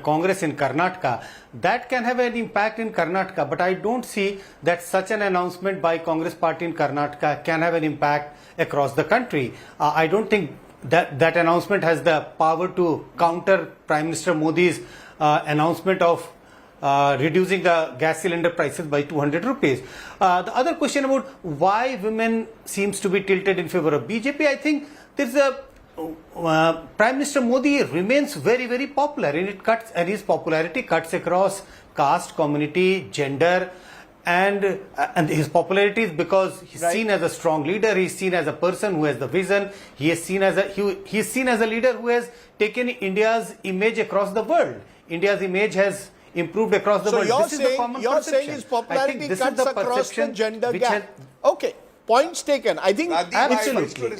Congress in Karnataka, that can have an impact in Karnataka, but I don't see that such an announcement by Congress party in Karnataka can have an impact across the country. I don't think that announcement has the power to counter Prime Minister Modi's announcement of reducing the gas cylinder prices by 200 rupees. The other question about why women seems to be tilted in favor of BJP, I think there's a Prime Minister Modi remains very, very popular, and his popularity cuts across caste, community, gender, and his popularity is because he's seen as a strong leader. He's seen as a person who has the vision. He is seen as a leader who has taken India's image across the world. India's image has improved across the world. This is the common perception. You're saying his popularity cuts across the gender gap. Okay. Points taken. I think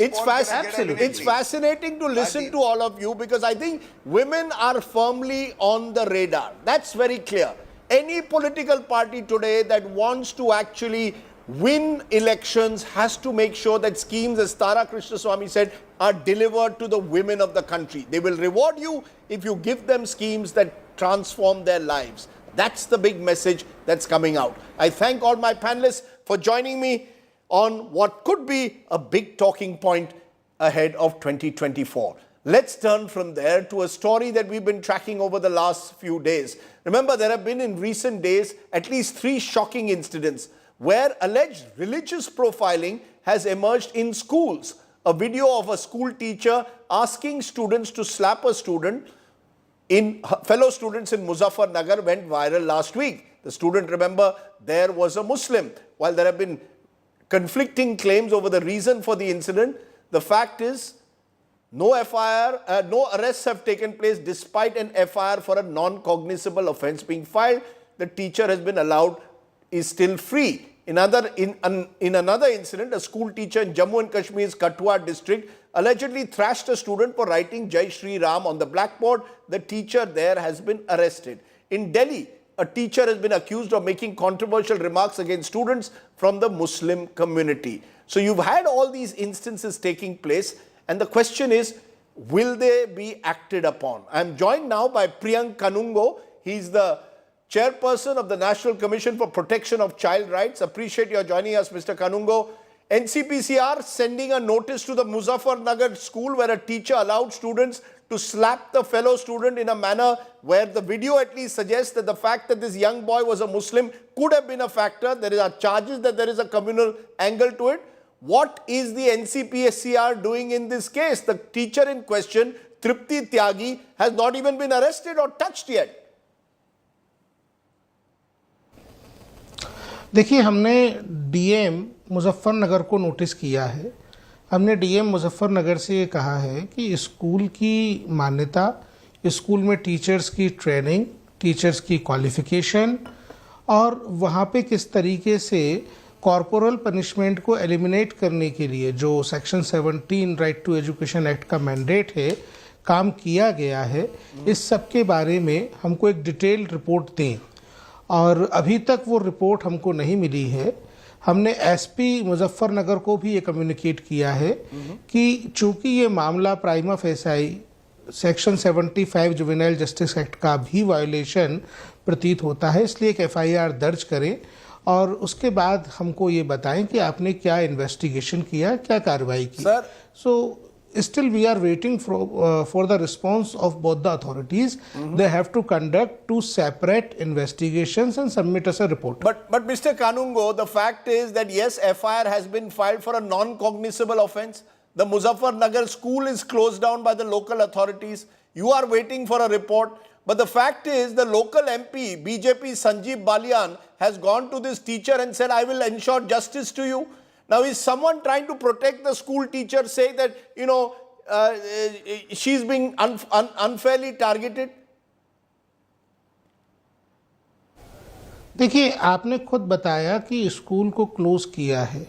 it's fascinating to listen to all of you, because I think women are firmly on the radar. That's very clear. Any political party today that wants to actually win elections has to make sure that schemes, as Tara Krishnaswamy said, are delivered to the women of the country. They will reward you if you give them schemes that transform their lives. That's the big message that's coming out. I thank all my panelists for joining me on what could be a big talking point ahead of 2024. Let's turn from there to a story that we've been tracking over the last few days. Remember, there have been in recent days at least 3 shocking incidents where alleged religious profiling has emerged in schools. A video of a school teacher asking students to slap a student fellow students in Muzaffarnagar went viral last week. The student, remember, there was a Muslim. While there have been conflicting claims over the reason for the incident, the fact is no arrests have taken place despite an FIR for a non-cognizable offence being filed. The teacher has been is still free. In another incident, a school teacher in Jammu and Kashmir's Kathua district allegedly thrashed a student for writing Jai Shri Ram on the blackboard. The teacher there has been arrested. In Delhi, a teacher has been accused of making controversial remarks against students from the Muslim community. So you've had all these instances taking place, and the question is, will they be acted upon? I'm joined now by Priyank Kanungo. He's the chairperson of the National Commission for Protection of Child Rights. Appreciate your joining us, Mr. Kanungo. NCPCR sending a notice to the Muzaffarnagar school where a teacher allowed students to slap the fellow student in a manner where the video at least suggests that the fact that this young boy was a Muslim could have been a factor. There are charges that there is a communal angle to it. What is the NCPSCR doing in this case? The teacher in question, Tripti Tyagi, has not even been arrested or touched yet. देखिए, हमने DM Muzaffarnagar को notice किया है। हमने DM Muzaffarnagar से ये कहा है कि स्कूल की मान्यता, स्कूल में टीचर्स की ट्रेनिंग, टीचर्स की क्वालिफिकेशन और वहाँ पे किस तरीके से कॉर्पोरल पनिशमेंट को एलिमिनेट करने के लिए जो section 17 right to education act का मैंडेट है, काम किया गया है, इस सब के बारे में हमको एक डिटेल्ड रिपोर्ट दें। और अभी तक वो रिपोर्ट हमको नहीं मिली है। हमने एसपी मुजफ्फरनगर को भी ये कम्युनिकेट किया है कि चूंकि ये मामला prima facie section 75 juvenile justice act का भी वायोलेशन प्रतीत होता है, इसलिए एक एफआईआर दर्ज करें और उसके बाद हमको ये बताएं कि आपने क्या इन्वेस्टिगेशन किया, क्या कार्रवाई की। सो still we are waiting for the response of both the authorities. They have to conduct 2 separate investigations and submit us a report. But Mr. Kanungo, the fact is that yes, FIR has been filed for a non-cognizable offence. The Muzaffarnagar school is closed down by the local authorities. You are waiting for a report. But the fact is, the local MP, BJP Sanjeev Balian, has gone to this teacher and said, I will ensure justice to you. Now, is someone trying to protect the school teacher, say that, she's being unfairly targeted? देखिए, आपने खुद बताया कि school को close किया है,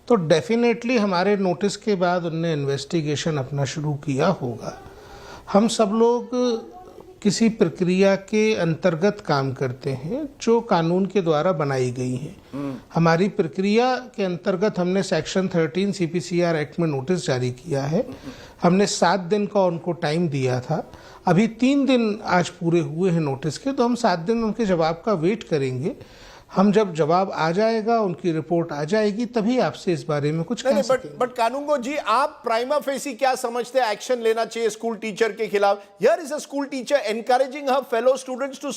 तो definitely हमारे नोटिस के बाद उनने इन्वेस्टिगेशन अपना शुरू किया होगा। हम सब लोग किसी प्रक्रिया के अंतर्गत काम करते हैं जो कानून के द्वारा बनाई गई हैं। हमारी प्रक्रिया के अंतर्गत हमने सेक्शन 13 सीपीसीआर एक्ट में नोटिस जारी किया है। हमने 7 दिन का उनको टाइम दिया था। अभी 3 दिन आज पूरे हुए हैं नोटिस के, तो हम 7 दिन उनके जवाब का वेट करेंगे। हम जब जवाब आ जाएगा, उनकी रिपोर्ट आ जाएगी, तभी आपसे इस बारे में कुछ कह सकेंगे। बट कानूनगो जी, आप प्राइमा फेसी क्या समझते हैं एक्शन लेना चाहिए स्कूल टीचर के खिलाफ? Here is a school teacher encouraging her fellow students to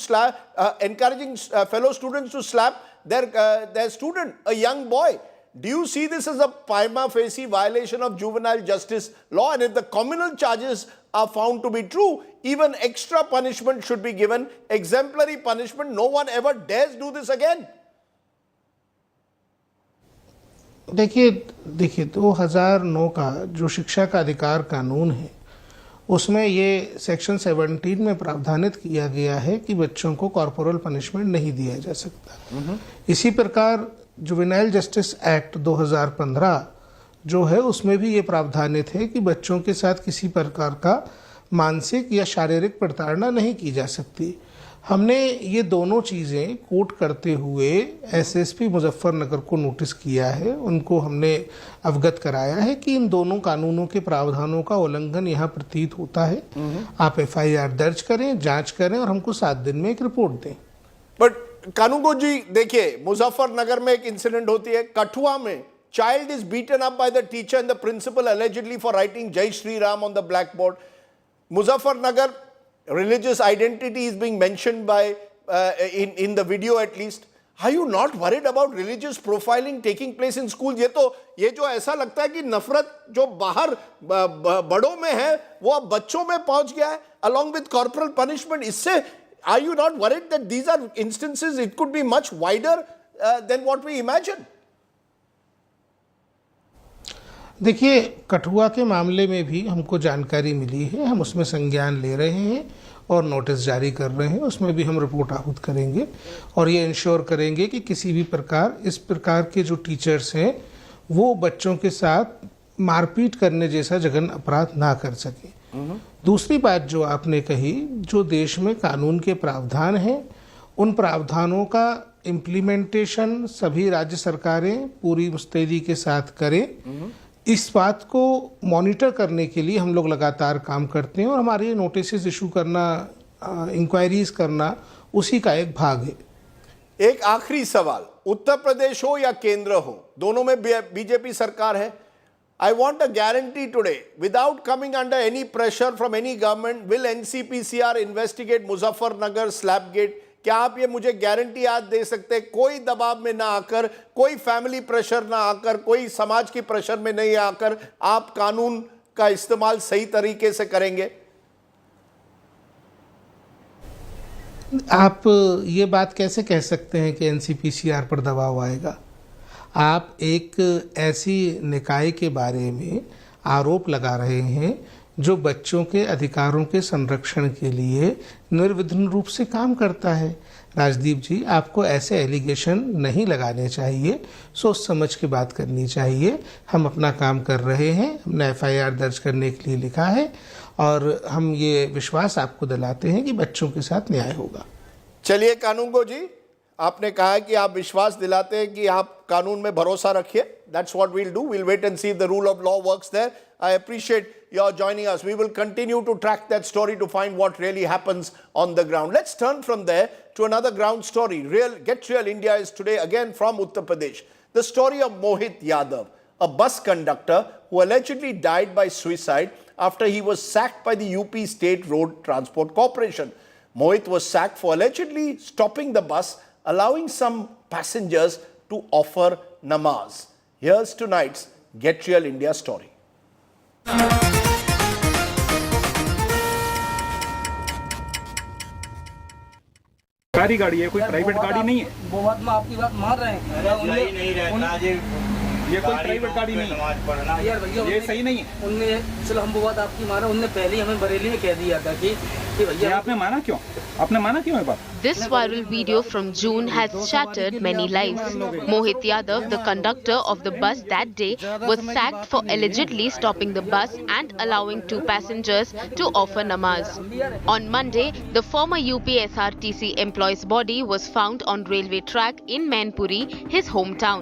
slap their student, a young boy. Do you see this as a prima facie violation of juvenile justice law? And if the communal charges are found to be true, even extra punishment should be given, exemplary punishment. No one ever dares do this again. देखिए 2009 का जो शिक्षा का अधिकार कानून है, उसमें ये सेक्शन 17 में प्रावधानित किया गया है कि बच्चों को कॉर्पोरल पनिशमेंट नहीं दिया जा सकता। इसी प्रकार जुवेनाइल जस्टिस एक्ट 2015 जो है, उसमें भी ये प्रावधानित है कि बच्चों के साथ किसी प्रकार का मानसिक या शारीरिक प्रताड़ना नहीं की जा सकती। हमने ये दोनों चीज़ें कोट करते हुए एसएसपी मुजफ्फरनगर को नोटिस किया है। उनको हमने अवगत कराया है कि इन दोनों कानूनों के प्रावधानों का उल्लंघन यहाँ प्रतीत होता है। आप एफआईआर दर्ज करें, जांच करें और हमको 7 दिन में एक रिपोर्ट दें। बट कानूनगो जी, देखिए, मुजफ्फरनगर में एक इंसिडेंट होती है। कठुआ में child is beaten up by the teacher and the principal allegedly for writing Jai Shri Ram on the blackboard. Muzaffarnagar, religious identity is being mentioned by in the video at least. Are you not worried about religious profiling taking place in schools? ये जो ऐसा लगता है कि नफरत जो बाहर बड़ों में है वो अब बच्चों में पहुंच गया है, along with corporal punishment. इससे are you not worried that these are instances, it could be much wider than what we imagine? देखिए, कठुआ के मामले में भी हमको जानकारी मिली है, हम उसमें संज्ञान ले रहे हैं और नोटिस जारी कर रहे हैं। उसमें भी हम रिपोर्ट आहूत करेंगे और ये इंश्योर करेंगे कि किसी भी प्रकार इस प्रकार के जो टीचर्स हैं वो बच्चों के साथ मारपीट करने जैसा जघन्य अपराध ना कर सके। दूसरी बात जो आपने कही, जो देश में कानून के प्रावधान हैं, उन प्रावधानों का इम्प्लीमेंटेशन सभी राज्य सरकारें पूरी मुस्तैदी के साथ करें, इस बात को मॉनिटर करने के लिए हम लोग लगातार काम करते हैं और हमारे नोटिस इशू करना, इंक्वायरीज करना उसी का एक भाग है। एक आखिरी सवाल, उत्तर प्रदेश हो या केंद्र हो, दोनों में बीजेपी सरकार है। I want a guarantee today, without coming under any pressure from any government, will NCPCR investigate Muzaffarnagar slapgate? क्या आप ये मुझे गारंटी आज दे सकते हैं, कोई दबाव में ना आकर, कोई फैमिली प्रेशर ना आकर, कोई समाज की प्रेशर में नहीं आकर, आप कानून का इस्तेमाल सही तरीके से करेंगे? आप ये बात कैसे कह सकते हैं कि एनसीपीसीआर पर दबाव आएगा? आप एक ऐसी निकाय के बारे में आरोप लगा रहे हैं जो बच्चों के अधिकारों के संरक्षण के लिए निर्विघ्न रूप से काम करता है। राजदीप जी, आपको ऐसे एलिगेशन नहीं लगाने चाहिए, सोच समझ के बात करनी चाहिए। हम अपना काम कर रहे हैं, हमने एफआईआर दर्ज करने के लिए लिखा है और हम ये विश्वास आपको दिलाते हैं कि बच्चों के साथ न्याय होगा। चलिए कानूनगो जी, आपने कहा है कि आप विश्वास दिलाते हैं कि आप कानून में भरोसा रखिए। That's what we'll do. We'll wait and see if the rule of law works there. I appreciate your joining us. We will continue to track that story to find what really happens on the ground. Let's turn from there to another ground story. Get Real India is today again from Uttar Pradesh. The story of Mohit Yadav, a bus conductor who allegedly died by suicide after he was sacked by the UP State Road Transport Corporation. Mohit was sacked for allegedly stopping the bus, allowing some passengers to offer namaz. Here's tonight's Get Real India story. सरकारी गाड़ी है, कोई private गाड़ी नहीं है। वो बात में आपकी बात मान रहे हैं, ये कोई प्राइवेट गाड़ी नहीं है, यार भैया ये सही नहीं है। उनने, चलो हम वो बात आपकी माना, उनने पहले ही हमें बरेली में कह दिया था कि भैया आपने माना क्यों? आपने माना क्यों ये बात? This viral video from June has shattered many lives. Mohit Yadav, the conductor of the bus that day, was sacked for allegedly stopping the bus and allowing 2 passengers to offer namaz. On Monday, the former UPSRTC employee's body was found on railway track in Mainpuri, his hometown.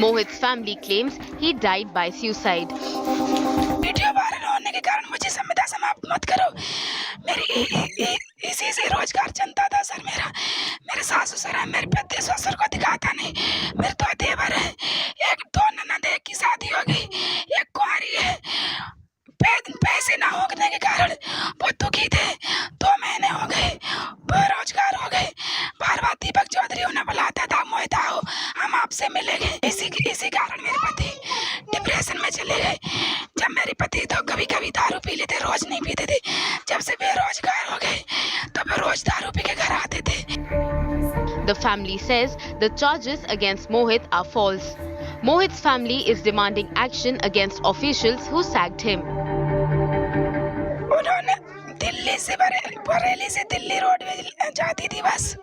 Mohit's family claims he died by suicide. Video viral होने के कारण मुझे संविदा समाप्त मत करो। मेरी इसी से रोजगार चलता था सर मेरा। मेरे सास ससुर है, मेरे पति ससुर को दिखाता नहीं। मेरे 2 देवर हैं, 1-2 ननद, एक की शादी हो गई, एक कुंवारी है। पैसे ना होने के कारण बहुत दुखी थे। 2 महीने हो गए, बेरोजगार हो गए। बार-बार दीपक चौधरी उन्हें बुलाता था, मोहित आओ हम आपसे मिलेंगे। इसी कारण मेरे पति डिप्रेशन में चले गए। जब मेरे पति तो कभी-कभी दारू पी लेते, रोज नहीं पीते थे। जब से बेरोजगार हो गए तो फिर रोज दारू पी के घर आते थे। The family says the charges against Mohit are false. Mohit's family is demanding action against officials who sacked him. उन्होंने दिल्ली से बरेली से दिल्ली रोडवेज जाती थी बस।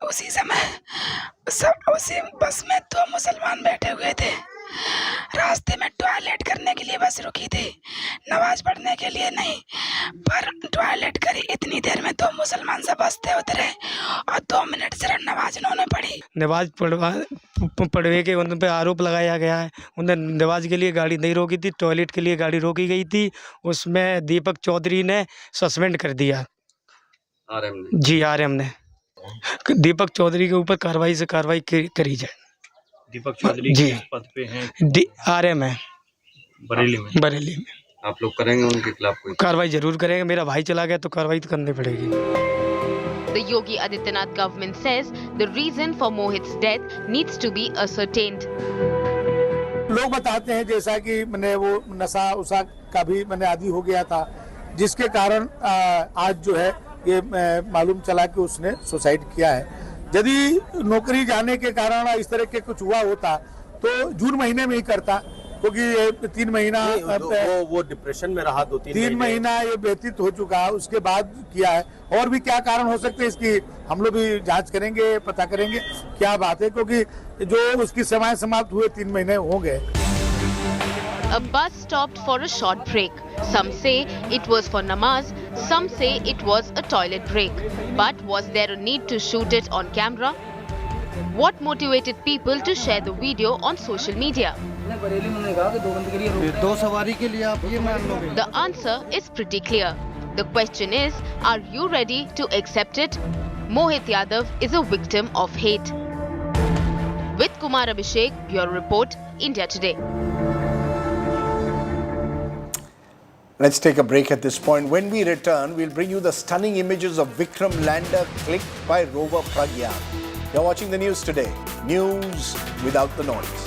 उसी समय उसी बस में 2 मुसलमान बैठे हुए थे। रास्ते में टॉयलेट करने के लिए बस रुकी थी, नमाज पढ़ने के लिए नहीं। पर टॉयलेट करी, इतनी देर में 2 मुसलमान से बस से उतरे और 2 मिनट सिर्फ नमाज उन्होंने पढ़ी। नमाज पढ़वे के उन पे आरोप लगाया गया है। उन्हें नमाज के लिए गाड़ी नहीं रोकी थी, टॉयलेट के लिए गाड़ी रोकी गई थी। उसमें दीपक चौधरी ने सस्पेंड कर दिया। जी RM ने। दीपक चौधरी के ऊपर कार्रवाई से कार्रवाई करी जाए। दीपक चौधरी जी किस पद पे हैं? RM है बरेली में। बरेली में। आप लोग करेंगे उनके खिलाफ कोई कार्रवाई जरूर करेंगे। मेरा भाई चला गया तो कार्रवाई तो करनी पड़ेगी। The Yogi Adityanath government says the reason for Mohit's death needs to be ascertained. लोग बताते हैं जैसा कि मैंने वो नशा उसा का भी मैंने आदी हो गया था, जिसके कारण आज जो है ये मालूम चला कि उसने सुसाइड किया है। यदि नौकरी जाने के कारण इस तरह के कुछ हुआ होता तो जून महीने में ही करता, क्योंकि 3 महीना वो डिप्रेशन में रहा 3 महीना ये व्यतीत हो चुका, उसके बाद किया है। और भी क्या कारण हो सकते हैं इसकी हम लोग भी जांच करेंगे, पता करेंगे क्या बात है, क्योंकि जो उसकी सेवाएं समाप्त हुए 3 महीने हो गए। A bus stopped for a short break. Some say it was for namaz, some say it was a toilet break. But was there a need to shoot it on camera? What motivated people to share the video on social media? The answer is pretty clear. The question is, are you ready to accept it? Mohit Yadav is a victim of hate. With Kumar Abhishek, Bureau Report, India Today. Let's take a break at this point. When we return, we'll bring you the stunning images of Vikram lander clicked by rover Pragyan. You're watching the news today. News without the noise.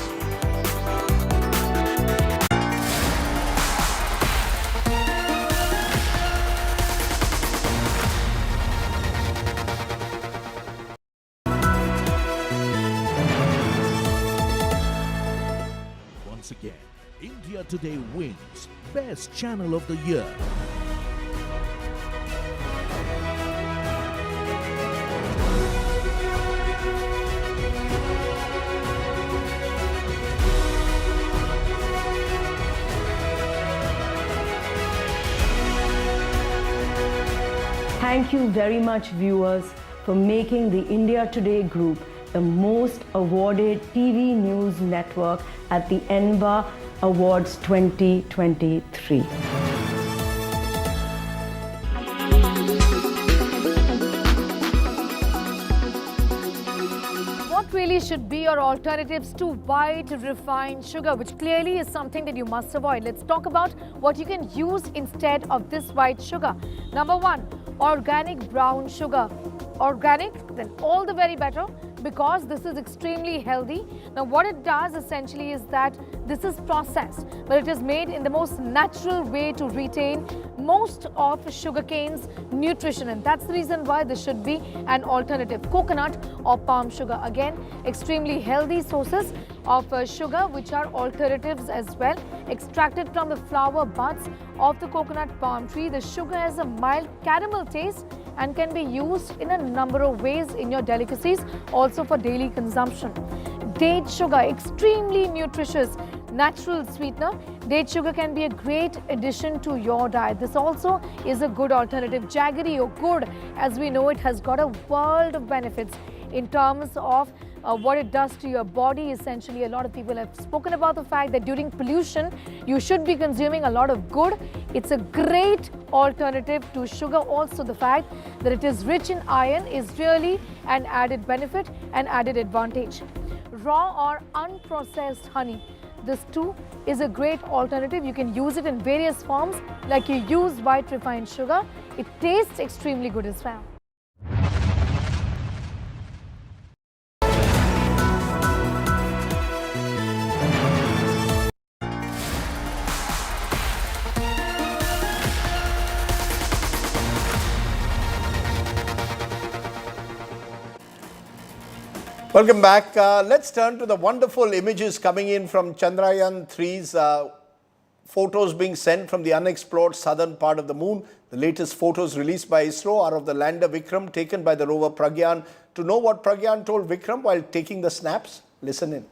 Once again, India Today wins Best Channel of the Year. Thank you very much, viewers, for making the India Today group the most awarded TV news network at the ENVA Awards 2023. What really should be your alternatives to white refined sugar, which clearly is something that you must avoid? Let's talk about what you can use instead of this white sugar. Number 1, organic brown sugar. Organic, then all the very better, because this is extremely healthy. Now what it does essentially is that this is processed, but it is made in the most natural way to retain most of sugarcane's nutrition, and that's the reason why this should be an alternative. Coconut or palm sugar, again extremely healthy sources of sugar, which are alternatives as well, extracted from the flower buds of the coconut palm tree. The sugar has a mild caramel taste and can be used in a number of ways in your delicacies, also for daily consumption. Date sugar, extremely nutritious natural sweetener. Date sugar can be a great addition to your diet. This also is a good alternative. Jaggery or gur, as we know it, has got a world of benefits in terms of what it does to your body. Essentially, a lot of people have spoken about the fact that during pollution, you should be consuming a lot of gur. It's a great alternative to sugar. Also, the fact that it is rich in iron is really an added benefit and added advantage. Raw or unprocessed honey, this too is a great alternative. You can use it in various forms, like you use white refined sugar. It tastes extremely good as well. Welcome back. Let's turn to the wonderful images coming in from Chandrayaan-3's photos being sent from the unexplored southern part of the moon. The latest photos released by ISRO are of the lander Vikram taken by the rover Pragyan. To know what Pragyan told Vikram while taking the snaps, listen in.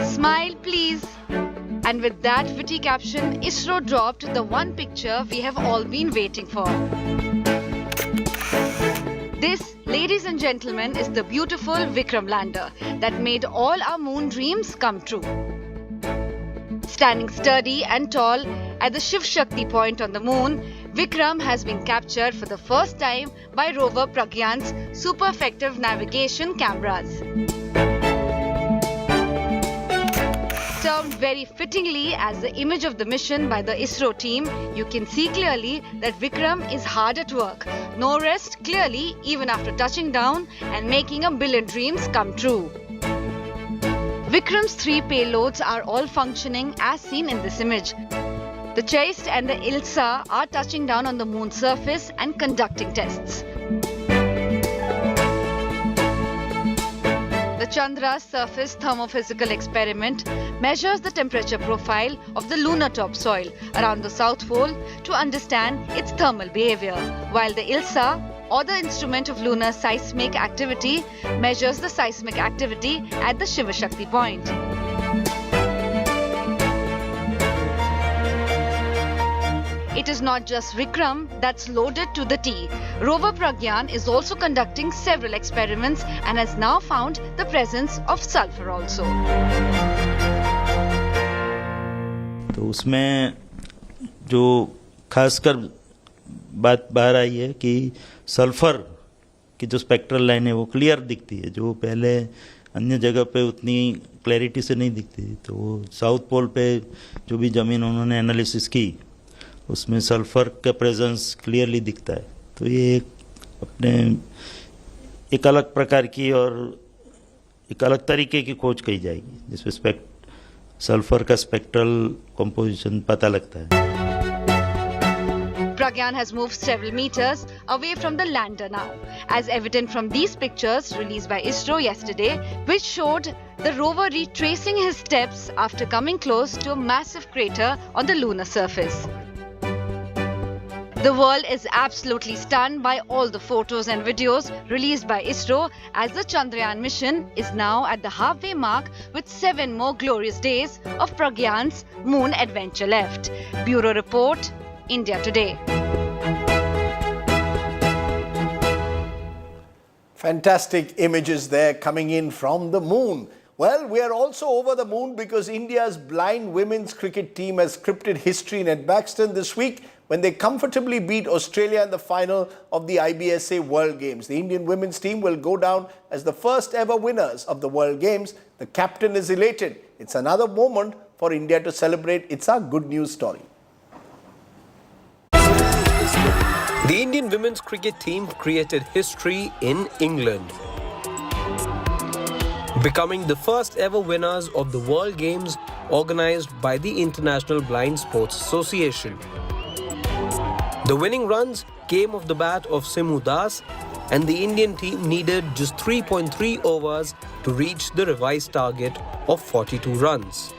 Smile, please. And with that witty caption, ISRO dropped the one picture we have all been waiting for. This, ladies and gentlemen, is the beautiful Vikram lander that made all our moon dreams come true. Standing sturdy and tall at the Shiv Shakti point on the moon, Vikram has been captured for the first time by rover Pragyan's super effective navigation cameras. Termed very fittingly as the image of the mission by the ISRO team, you can see clearly that Vikram is hard at work. No rest, clearly, even after touching down and making a billion dreams come true. Vikram's 3 payloads are all functioning as seen in this image. The Chaste and the ILSA are touching down on the moon's surface and conducting tests. The Chandra Surface Thermophysical Experiment measures the temperature profile of the lunar topsoil around the South Pole to understand its thermal behavior, while the ILSA, or the Instrument of Lunar Seismic Activity, measures the seismic activity at the Shiva Shakti point. It is not just Vikram that's loaded to the T. Rover Pragyan is also conducting several experiments and has now found the presence of sulfur also. तो उसमें जो खासकर बात बाहर आई है कि sulphur की जो स्पेक्ट्रल लाइन है वो क्लियर दिखती है, जो पहले अन्य जगह पे उतनी क्लैरिटी से नहीं दिखती। तो साउथ पोल पे जो भी ज़मीन उन्होंने एनालिसिस की उसमें सल्फर का प्रेजेंस क्लियरली दिखता है। तो ये अपने एक अलग प्रकार की और एक अलग तरीके की खोज कही जाएगी जिसमें सल्फर का स्पेक्ट्रल कंपोजिशन पता लगता है। Pragyan has moved several meters away from the lander now, as evident from these pictures released by ISRO yesterday, which showed the rover retracing his steps after coming close to a massive crater on the lunar surface. The world is absolutely stunned by all the photos and videos released by ISRO, as the Chandrayaan mission is now at the halfway mark with 7 more glorious days of Pragyan's moon adventure left. Bureau Report, India Today. Fantastic images there coming in from the moon. Well, we are also over the moon because India's blind women's cricket team has scripted history in Edgbaston this week when they comfortably beat Australia in the final of the IBSA World Games. The Indian women's team will go down as the first ever winners of the World Games. The captain is elated. It's another moment for India to celebrate. It's our good news story. The Indian Indian women's cricket team created history in England, becoming the first ever winners of the World Games organized by the International Blind Sports Association. The winning runs came off the bat of Simu Das, and the Indian team needed just 3.3 overs to reach the revised target of 42 runs.